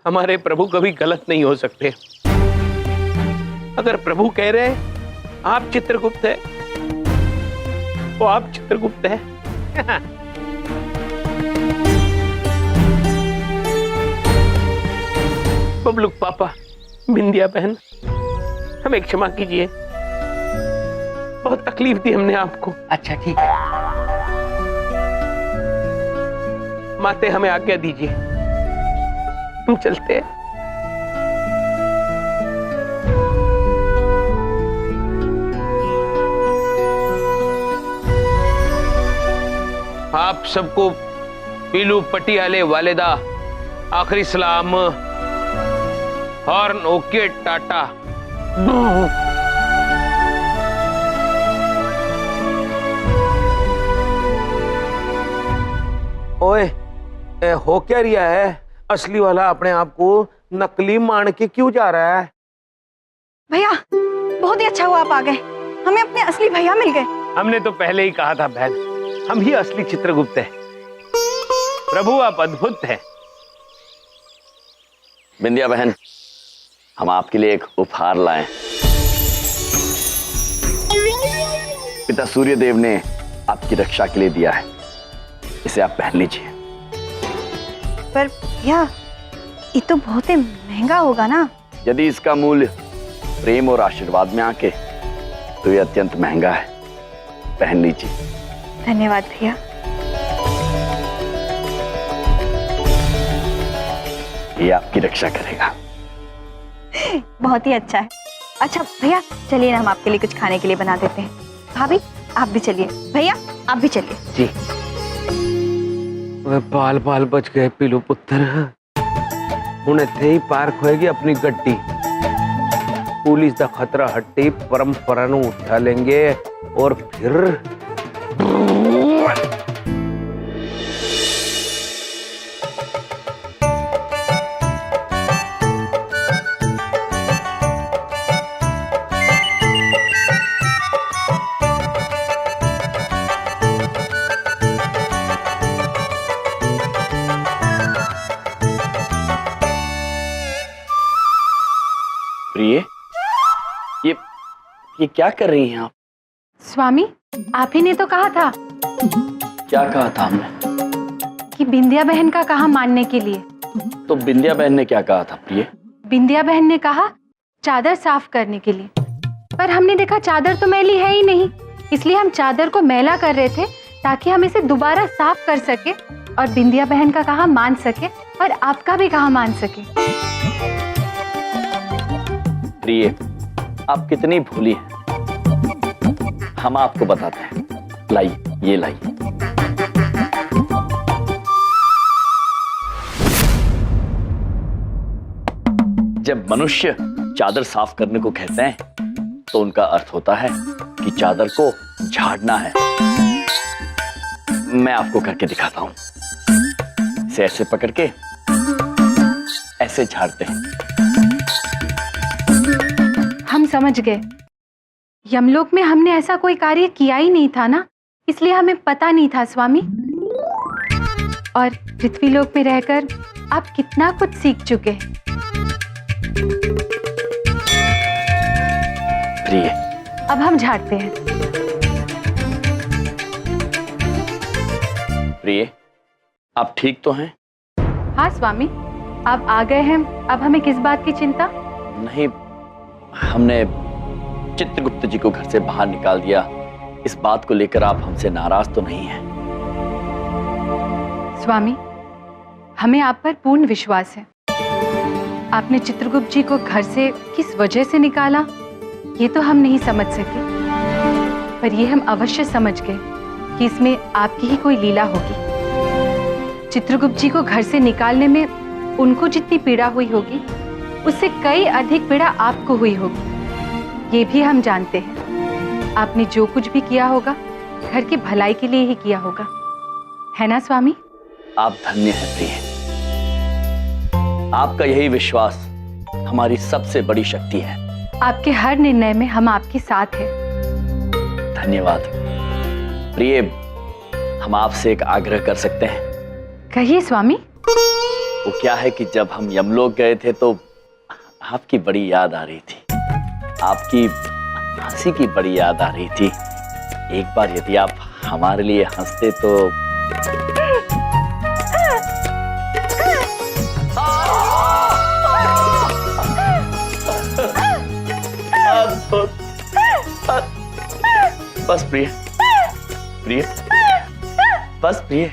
हमारे प्रभु कभी गलत नहीं हो सकते। अगर प्रभु कह रहे हैं आप चित्रगुप्त है तो आप चित्रगुप्त है। बबलू पापा, बिंदिया बहन, हमें क्षमा कीजिए, बहुत तकलीफ दी हमने आपको। अच्छा ठीक है। माते हमें आज्ञा दीजिए, हम चलते हैं। आप सबको पीलू पटियाले वालिदा आखिरी सलाम। Horn okay Tata. ओए, हो क्या रिया है? असली वाला अपने आप को नकली मान के क्यों जा रहा है? भैया बहुत ही अच्छा हुआ आप आ गए, हमें अपने असली भैया मिल गए। हमने तो पहले ही कहा था बहन, हम ही असली चित्रगुप्त हैं। प्रभु आप अद्भुत हैं। बिंदिया बहन, हम आपके लिए एक उपहार लाए। पिता सूर्यदेव ने आपकी रक्षा के लिए दिया है, इसे आप पहन लीजिए। पर भैया ये तो बहुत ही महंगा होगा ना? यदि इसका मूल्य प्रेम और आशीर्वाद में आके तो ये अत्यंत महंगा है, पहन लीजिए। धन्यवाद भैया। ये आपकी रक्षा करेगा। बहुत ही अच्छा है। अच्छा भैया चलिए ना, हम आपके लिए कुछ खाने के लिए बना देते हैं। भाभी आप भी चलिए, भैया आप भी चलिए। जी। बाल बाल बच गए पीलू पुत्र, हुण इत्थे ही पार्क होएगी अपनी गड्डी। पुलिस का खतरा हट्टी, परंपरा नूं उठा लेंगे और फिर प्रिय, ये क्या कर रही हैं आप? स्वामी आप ही ने तो कहा था। क्या कहा था हमने? कि बिंदिया बहन का कहा मानने के लिए। तो बिंदिया बहन ने क्या कहा था प्रिय? बिंदिया बहन ने कहा चादर साफ करने के लिए, पर हमने देखा चादर तो मैली है ही नहीं, इसलिए हम चादर को मैला कर रहे थे ताकि हम इसे दोबारा साफ कर सके और बिंदिया बहन का कहा मान सके और आपका भी कहा मान सके। प्रिय, आप कितनी भोली हैं। हम आपको बताते हैं, लाइए, ये लाइए। जब मनुष्य चादर साफ करने को कहते हैं तो उनका अर्थ होता है कि चादर को झाड़ना है। मैं आपको करके दिखाता हूं। इसे ऐसे पकड़ के ऐसे झाड़ते हैं। हम समझ गए, यमलोक में हमने ऐसा कोई कार्य किया ही नहीं था ना, इसलिए हमें पता नहीं था स्वामी। और पृथ्वीलोक में रहकर आप कितना कुछ सीख चुके हैं। प्रिय, अब हम झाड़ते हैं। प्रिय, आप ठीक तो हैं? हाँ स्वामी, आप आ गए हैं, अब हमें किस बात की चिंता? नहीं, हमने चित्रगुप्त जी को घर से बाहर निकाल दिया, इस बात को लेकर आप हमसे नाराज तो नहीं हैं? स्वामी, हमें आप पर पूर्ण विश्वास है। आपने चित्रगुप्त जी को घर से किस वजह से निकाला ये तो हम नहीं समझ सके, पर ये हम अवश्य समझ गए कि इसमें आपकी ही कोई लीला होगी। चित्रगुप्त जी को घर से निकालने में उनको जितनी पीड़ा हुई होगी उससे कई अधिक पीड़ा आपको हुई होगी, ये भी हम जानते हैं। आपने जो कुछ भी किया होगा घर की भलाई के लिए ही किया होगा, है ना स्वामी? आप धन्य हैं प्रिय, आपका यही विश्वास हमारी सबसे बड़ी शक्ति है। आपके हर निर्णय में हम आपके साथ हैं। धन्यवाद प्रिय, हम आपसे एक आग्रह कर सकते हैं? कहिए स्वामी। वो क्या है कि जब हम यमलोक गए थे तो आपकी बड़ी याद आ रही थी, आपकी हंसी की बड़ी याद आ रही थी। एक बार यदि आप हमारे लिए हंसते तो। बस प्रिय, प्रिय, बस प्रिय।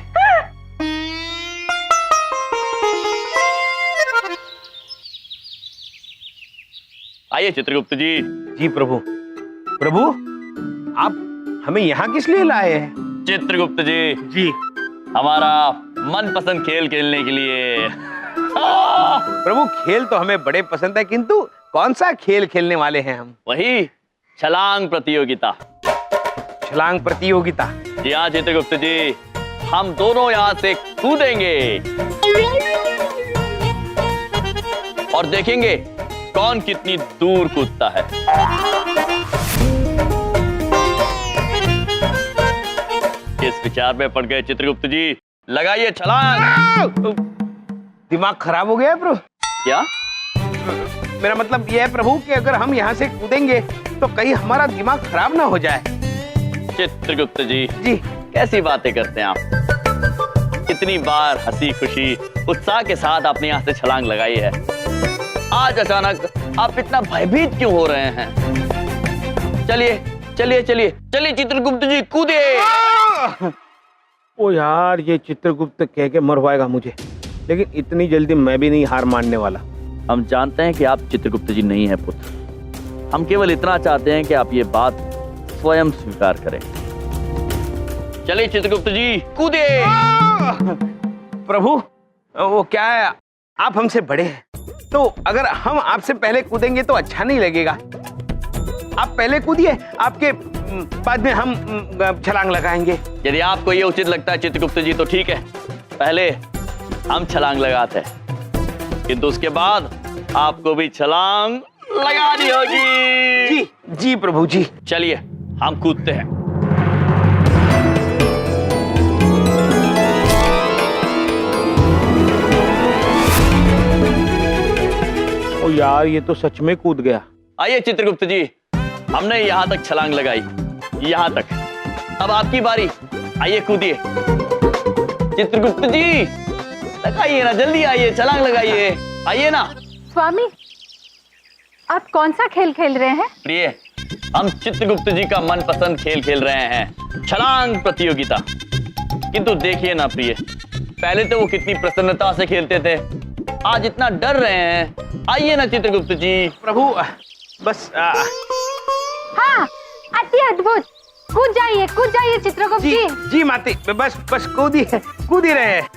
आइए चित्रगुप्त जी। जी प्रभु। प्रभु, आप हमें यहाँ किस लिए लाए हैं? चित्रगुप्त जी, जी हमारा मनपसंद खेल खेलने के लिए। प्रभु, खेल तो हमें बड़े पसंद है, किंतु कौन सा खेल खेलने वाले हैं हम? वही छलांग प्रतियोगिता। छलांग प्रतियोगिता? जी हाँ चित्रगुप्त जी, हम दोनों यहाँ से कूदेंगे और देखेंगे कौन कितनी दूर कूदता है। किस विचार में पड़ गए चित्रगुप्त जी? लगाइए छलांग। दिमाग खराब हो गया है प्रभु? क्या? मेरा मतलब यह है प्रभु कि अगर हम यहाँ से कूदेंगे तो कहीं हमारा दिमाग खराब ना हो जाए। चित्रगुप्त जी, जी कैसी बातें करते हैं आप? कितनी बार हंसी खुशी उत्साह के साथ आपने यहाँ से छलांग लगाई है, आज अचानक आप इतना भयभीत क्यों हो रहे हैं? चलिए चलिए चलिए चलिए चित्रगुप्त जी, कूदिए। ओ यार, ये चित्रगुप्त कह के मरवाएगा मुझे, लेकिन इतनी जल्दी मैं भी नहीं हार मानने वाला। हम जानते हैं कि आप चित्रगुप्त जी नहीं हैं पुत्र, हम केवल इतना चाहते हैं कि आप ये बात स्वयं स्वीकार करें। चलिए चित्रगुप्त जी, कूदिए। प्रभु, वो क्या है, आप हमसे बड़े हैं, तो अगर हम आपसे पहले कूदेंगे तो अच्छा नहीं लगेगा। आप पहले कूदिए, आपके बाद में हम छलांग लगाएंगे। यदि आपको ये उचित लगता है चित्रगुप्त जी तो ठीक है, पहले हम छलांग लगाते हैं, किंतु उसके बाद आपको भी छलांग लगानी होगी। जी जी प्रभु जी। चलिए हम कूदते हैं। ओ यार, ये तो सच में कूद गया। आइए चित्रगुप्त जी, हमने यहाँ तक छलांग लगाई, यहाँ तक, अब आपकी बारी। आइए कूदिए। चित्रगुप्त जी, लगाइए ना, जल्दी आइए, छलांग लगाइए, आइए ना। स्वामी, आप कौन सा खेल खेल रहे हैं? प्रिय, हम चित्रगुप्त जी का मनपसंद खेल खेल रहे हैं, छलांग प्रतियोगिता। किंतु देखिए ना प्रिय, पहले तो वो कितनी प्रसन्नता से खेलते थे, आज इतना डर रहे हैं। आइए ना चित्रगुप्त जी। प्रभु बस हाँ, अति अद्भुत, कूद जाइए चित्रगुप्त जी। जी। जी माती, बस बस कूद ही रहे हैं।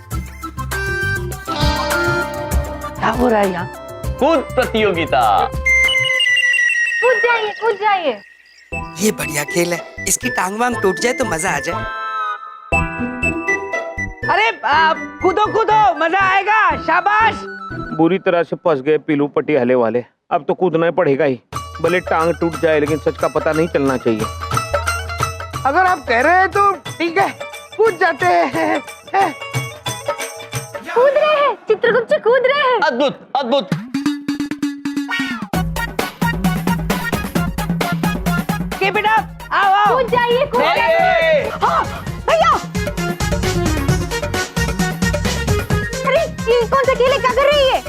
क्या हो रहा है यहाँ? कूद प्रतियोगिता। कूद जाइए। ये बढ़िया खेल है, इसकी टांग वांग टूट जाए तो मजा आ जाए। अरे कूदो कूदो, मजा आएगा, शाबाश। बुरी तरह से फंस गए पीलू पट्टी हले वाले, अब तो कूदना ही पड़ेगा ही, भले टांग टूट जाए लेकिन सच का पता नहीं चलना चाहिए। अगर आप कह रहे हैं तो ठीक है, कूद जाते हैं। कूद रहे हैं चित्रगुप्त जी, कूद रहे हैं। अद्भुत अद्भुत। Keep it up, आओ। कूद जाइए। हाँ, भैया। अरे ये कौन सा खेल है, क्या कर रही है?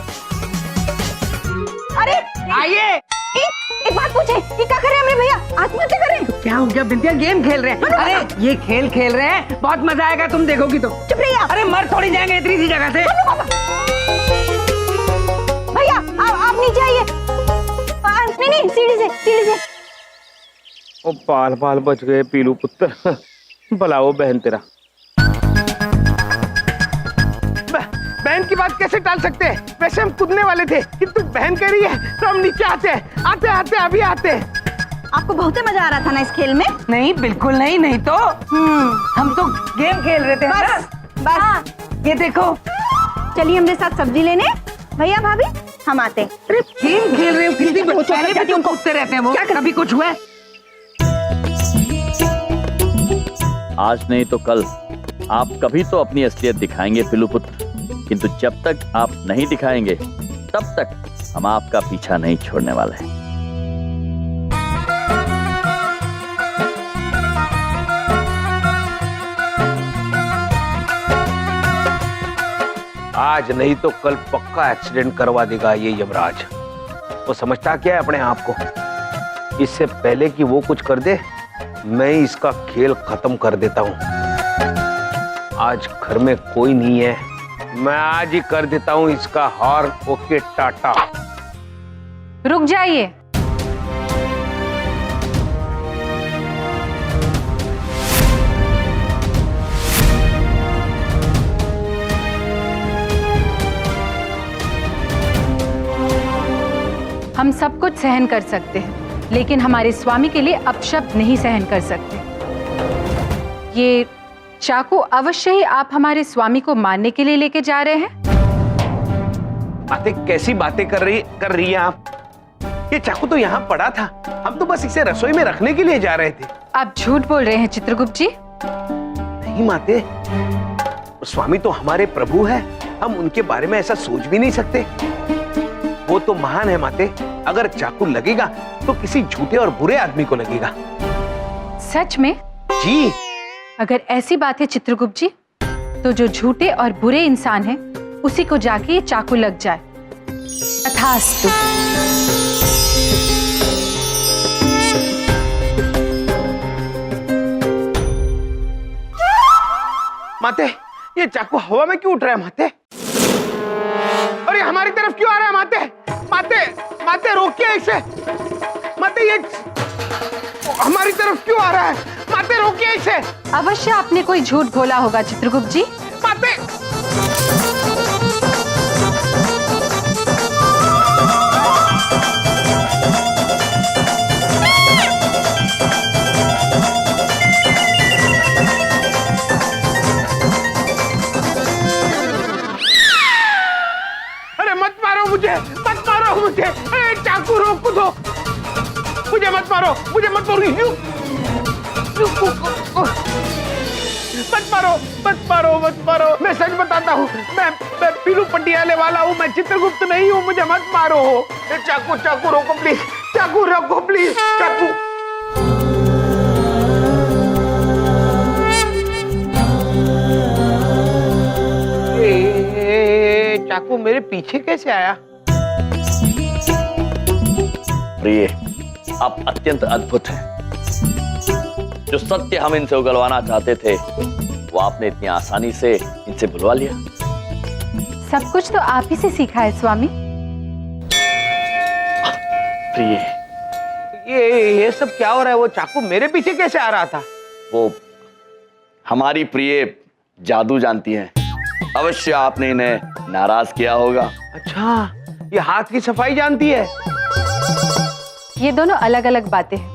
अरे आइए। एक बात पूछे, ये क्या कर रहे हैं मेरे भैया? आत्महत्या कर रहे हैं? क्या हो गया बिंदिया? गेम खेल रहे हैं। अरे ये खेल खेल रहे हैं, बहुत मजा आएगा, तुम देखोगी तो। चुप रहिए आप। अरे मर थोड़ी जाएंगे इतनी सी जगह से। भैया आप नीचे आइए। नहीं, सीढ़ी से। ओ पाल पाल बच गए पीलू पुत्र। भला वो बहन तेरा। बहन की बात कैसे टाल सकते हैं? वैसे हम कूदने वाले थे, किंतु बहन कह रही है तो हम नीचे आते अभी आते हैं। आपको बहुत मजा आ रहा था ना इस खेल में? नहीं बिल्कुल नहीं, नहीं तो हम तो गेम खेल रहे थे। बस ये देखो। चलिए हमारे साथ सब्जी लेने। भैया भाभी हम आते हैं। अरे गेम खेल रहे हो, कितनी पहले भी उनको उठते रहते हैं वो। क्या कभी कुछ हुआ है? आज नहीं तो कल आप कभी तो अपनी असलियत दिखाएंगे पिलू पुत्र। किंतु जब तक आप नहीं दिखाएंगे तब तक हम आपका पीछा नहीं छोड़ने वाले हैं। आज नहीं तो कल पक्का एक्सीडेंट करवा देगा ये यमराज। वो समझता क्या है अपने आप को? इससे पहले कि वो कुछ कर दे, मैं इसका खेल खत्म कर देता हूं। आज घर में कोई नहीं है, मैं आज ही कर देता हूं इसका हार। ओके टाटा। रुक जाइए। हम सब कुछ सहन कर सकते हैं, लेकिन हमारे स्वामी के लिए अपशब्द नहीं सहन कर सकते। ये चाकू अवश्य ही आप हमारे स्वामी को मारने के लिए लेके जा रहे हैं। बातें कैसी बातें कर रही हैं आप? ये चाकू तो यहाँ पड़ा था, हम तो बस इसे रसोई में रखने के लिए जा रहे थे। आप झूठ बोल रहे हैं चित्रगुप्त जी। नहीं माते, स्वामी तो हमारे प्रभु है, हम उनके बारे में ऐसा सोच भी नहीं सकते। वो तो महान है माते। अगर चाकू लगेगा तो किसी झूठे और बुरे आदमी को लगेगा। सच में? जी। अगर ऐसी बात है चित्रगुप्त जी, तो जो झूठे और बुरे इंसान हैं, उसी को जाके ये चाकू लग जाए। तथास्तु। माते, ये चाकू हवा में क्यों उठ रहा है माते? और ये हमारी तरफ क्यों आ रहा है माते? माते, माते रोकिए इसे। माते, ये हमारी तरफ क्यों आ रहा है? माते रोकिए इसे। अवश्य आपने कोई झूठ बोला होगा चित्रगुप्त जी। माते, मत मारो मुझे। चाकू रोक दो, मुझे मत मारो, मुझे मत मारो। मत मारो, मत मारो, मत मारो। मैं सच बताता हूँ, मैं पीलू पटियाले वाला हूँ, मैं चित्रगुप्त नहीं हूँ। मुझे मत मारो। चाकू, चाकू रोको प्लीज, चाकू रोको प्लीज, चाकू। चाकू मेरे पीछे कैसे आया? प्रिय, आप अत्यंत अद्भुत हैं। जो सत्य हम इनसे उगलवाना चाहते थे, वो आपने इतनी आसानी से इनसे बुलवा लिया। सब कुछ तो आप ही से सीखा है स्वामी। प्रिय, ये सब क्या हो रहा है? वो चाकू मेरे पीछे कैसे आ रहा था? वो हमारी प्रिय जादू जानती हैं। अवश्य आपने इन्हें नाराज किया होगा। अच्छा, ये हाथ की सफाई जानती है। ये दोनों अलग अलग बातें हैं।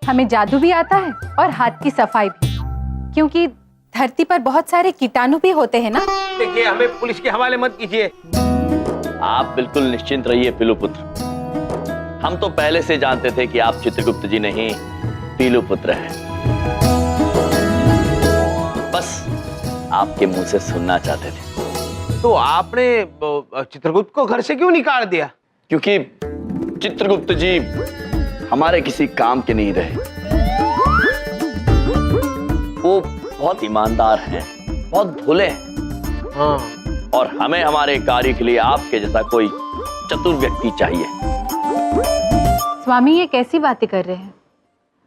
हमें जादू भी आता है और हाथ की सफाई भी, क्योंकि धरती पर बहुत सारे कीटाणु भी होते हैं ना। देखिए, हमें पुलिस के हवाले मत कीजिए। आप बिल्कुल निश्चिंत रहिए पीलू पुत्र। हम तो पहले से जानते थे कि आप चित्रगुप्त जी नहीं, पीलू पुत्र हैं। बस आपके मुंह से सुनना चाहते थे। तो आपने चित्रगुप्त को घर से क्यों निकाल दिया? क्योंकि चित्रगुप्त जी हमारे किसी काम के नहीं रहे। वो बहुत ईमानदार हैं, बहुत भोले हैं। हाँ। और हमें हमारे कार्य के लिए आपके जैसा कोई चतुर व्यक्ति चाहिए। स्वामी, ये कैसी बातें कर रहे हैं?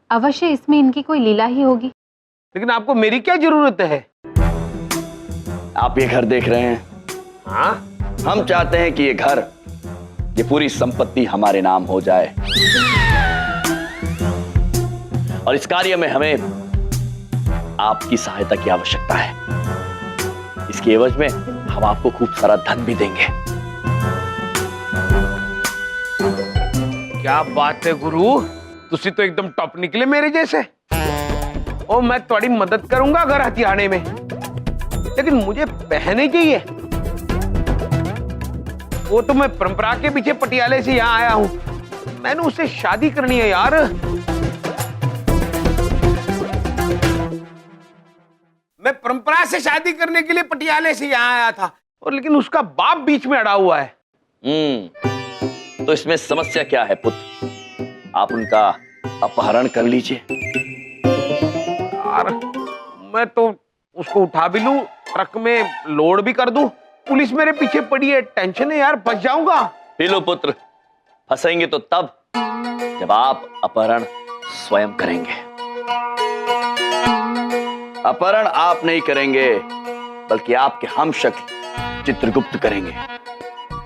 अवश्य इसमें इनकी कोई लीला ही होगी। लेकिन आपको मेरी क्या जरूरत है? आप ये घर देख रहे हैं। हाँ? हम चाहते हैं कि ये घर, ये पूरी संपत्ति हमारे नाम हो जाए, और इस कार्य में हमें आपकी सहायता की आवश्यकता है। इसके एवज में हम आपको खूब सारा धन भी देंगे। क्या बात है गुरु, तुसी तो एकदम टॉप निकले मेरे जैसे। और मैं थोड़ी मदद करूंगा घर हथियाने में, लेकिन मुझे पहने चाहिए। वो तो मैं परंपरा के पीछे पटियाले से यहाँ आया हूँ, मैंने उससे शादी करनी है यार। मैं परंपरा से शादी करने के लिए पटियाले से यहाँ आया था, और लेकिन उसका बाप बीच में अड़ा हुआ है। तो इसमें समस्या क्या है पुत्र? आप उनका अपहरण कर लीजिए। यार मैं तो उसको उठा भी लूं, ट्रक में लोड भी कर दूं, पुलिस मेरे पीछे पड़ी है, टेंशन है यार, बच जाऊंगा। पी लो पुत्र, फंसेंगे तो तब जब आप अपहरण स्वयं करेंगे। अपहरण आप नहीं करेंगे, बल्कि आपके हम शक्ल चित्रगुप्त करेंगे।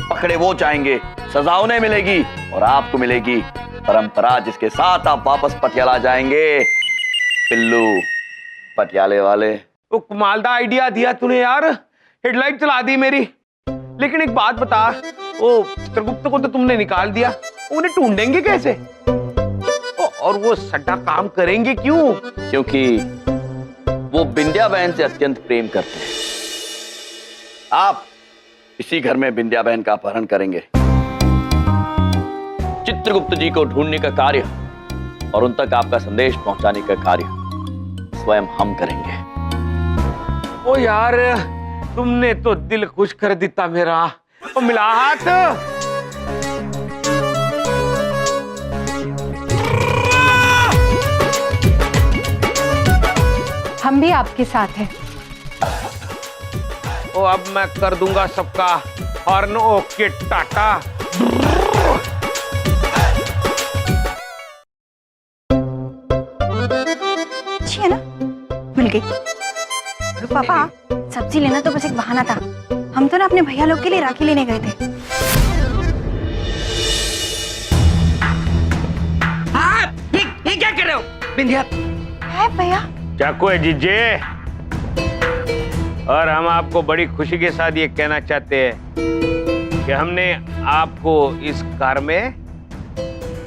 पकड़े वो जाएंगे, सजा उन्हें मिलेगी और आपको मिलेगी परंपरा, जिसके साथ आप वापस पटियाला जाएंगे। पिल्लू पटियाले वाले। तो कमालदा आइडिया दिया तूने यार, हेडलाइट चला दी मेरी। लेकिन एक बात बता, वो चित्रगुप्त को तो तुमने निकाल दिया, उन्हें ढूंढेंगे कैसे? और वो सट्टा काम करेंगे क्यों? क्योंकि वो बिंदिया बहन से अत्यंत प्रेम करते हैं। आप इसी घर में बिंदिया बहन का अपहरण करेंगे। चित्रगुप्त जी को ढूंढने का कार्य और उन तक आपका संदेश पहुंचाने का कार्य स्वयं हम करेंगे। ओ यार, तुमने तो दिल खुश कर दिता मेरा। ओ मिला हाथ। हम भी आपके साथ हैं। ओ अब मैं कर दूंगा सबका हॉर्न। ओके टाटा। अच्छी है ना? मिल गई। पापा, सब्जी लेना तो बस एक बहाना था। हम तो ना अपने भैया लोग के लिए राखी लेने गए थे। हाँ, ये क्या कर रहे हो बिंदिया? है भैया? चाकू है जीजे, और हम आपको बड़ी खुशी के साथ ये कहना चाहते हैं कि हमने आपको इस कार में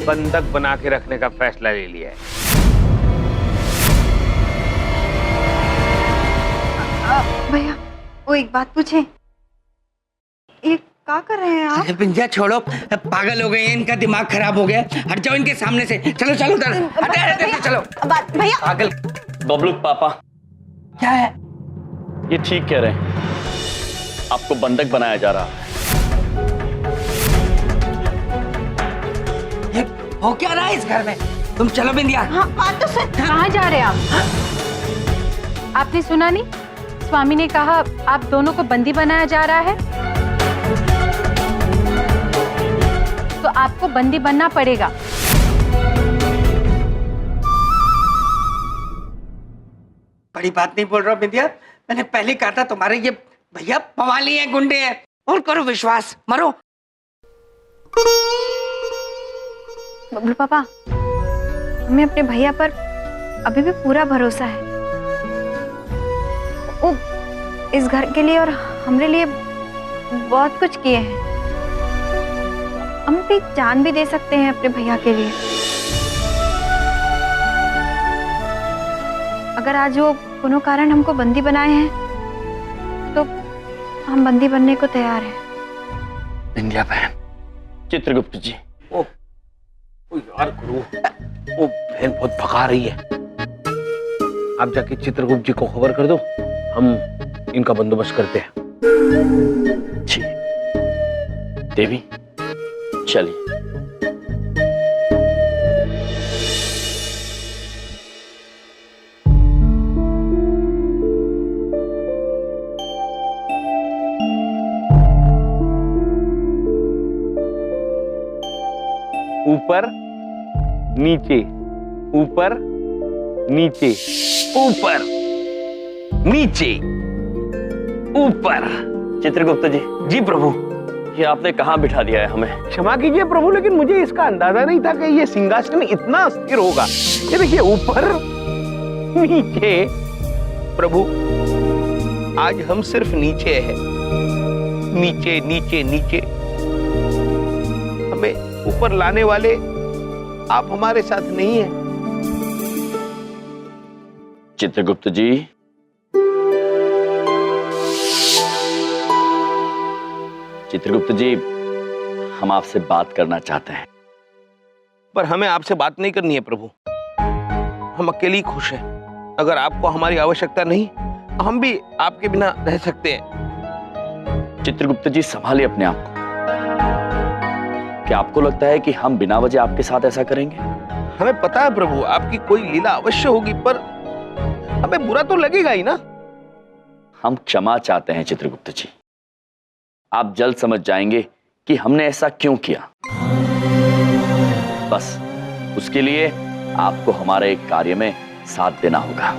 बंधक बना के रखने का फैसला ले लिया है। भैया, वो एक बात पूछे, ये क्या कर रहे हैं आप? अरे बिंदिया छोड़ो, पागल हो गए हैं, इनका दिमाग खराब हो गया। हट जाओ इनके सामने से। चलो चलो उधर, हटे हटे हटे, चलो। भैया, पागल। बबलू पापा, क्या है? ये ठीक कह रहे हैं, आपको बंधक बनाया जा रहा है। ये हो क्या रहा है इस घर में? तुम चलो बिंदिया। हाँ बात तो सच। कहाँ जा रहे हैं आप? आपने सुना नहीं? स्वामी ने कहा आप दोनों को बंदी बनाया जा रहा है, तो आपको बंदी बनना पड़ेगा। बड़ी बात नहीं बोल रहा बिंदिया, मैंने पहले कहा था तुम्हारे ये भैया पवाली हैं, गुंडे हैं। और करो विश्वास, मरो। बबलू पापा, हमें अपने भैया पर अभी भी पूरा भरोसा है। वो इस घर के लिए और हमारे लिए बहुत कुछ किए हैं। हम भी जान भी दे सकते हैं अपने भैया के लिए। अगर आज वो कोनो कारण हमको बंदी बनाए हैं, तो हम बंदी बनने को तैयार हैं। बिंदिया बहन, चित्रगुप्त जी। ओ यार गुरु, वो बहन बहुत भगा रही है। आप जाके चित्रगुप्त जी को खबर कर दो, हम इनका बंदोबस्त करते हैं। जी देवी, चलिए। ऊपर नीचे, ऊपर नीचे, ऊपर नीचे, ऊपर। चित्रगुप्त जी, जी प्रभु। ये आपने कहाँ बिठा दिया है हमें? क्षमा कीजिए प्रभु, लेकिन मुझे इसका अंदाजा नहीं था कि ये सिंहासन इतना स्थिर होगा। ये देखिए, ऊपर नीचे। प्रभु, आज हम सिर्फ नीचे हैं। नीचे नीचे नीचे। हमें ऊपर लाने वाले आप हमारे साथ नहीं हैं। चित्रगुप्त जी, चित्रगुप्त जी, हम आपसे बात करना चाहते हैं। पर हमें आपसे बात नहीं करनी है प्रभु। हम अकेले ही खुश हैं। अगर आपको हमारी आवश्यकता नहीं, हम भी आपके बिना रह सकते हैं। चित्रगुप्त जी, संभालिए अपने आप को। क्या आपको लगता है कि हम बिना वजह आपके साथ ऐसा करेंगे? हमें पता है प्रभु, आपकी कोई लीला अवश्य होगी, पर हमें बुरा तो लगेगा ही ना। हम क्षमा चाहते हैं चित्रगुप्त जी। आप जल्द समझ जाएंगे कि हमने ऐसा क्यों किया। बस उसके लिए आपको हमारे एक कार्य में साथ देना होगा।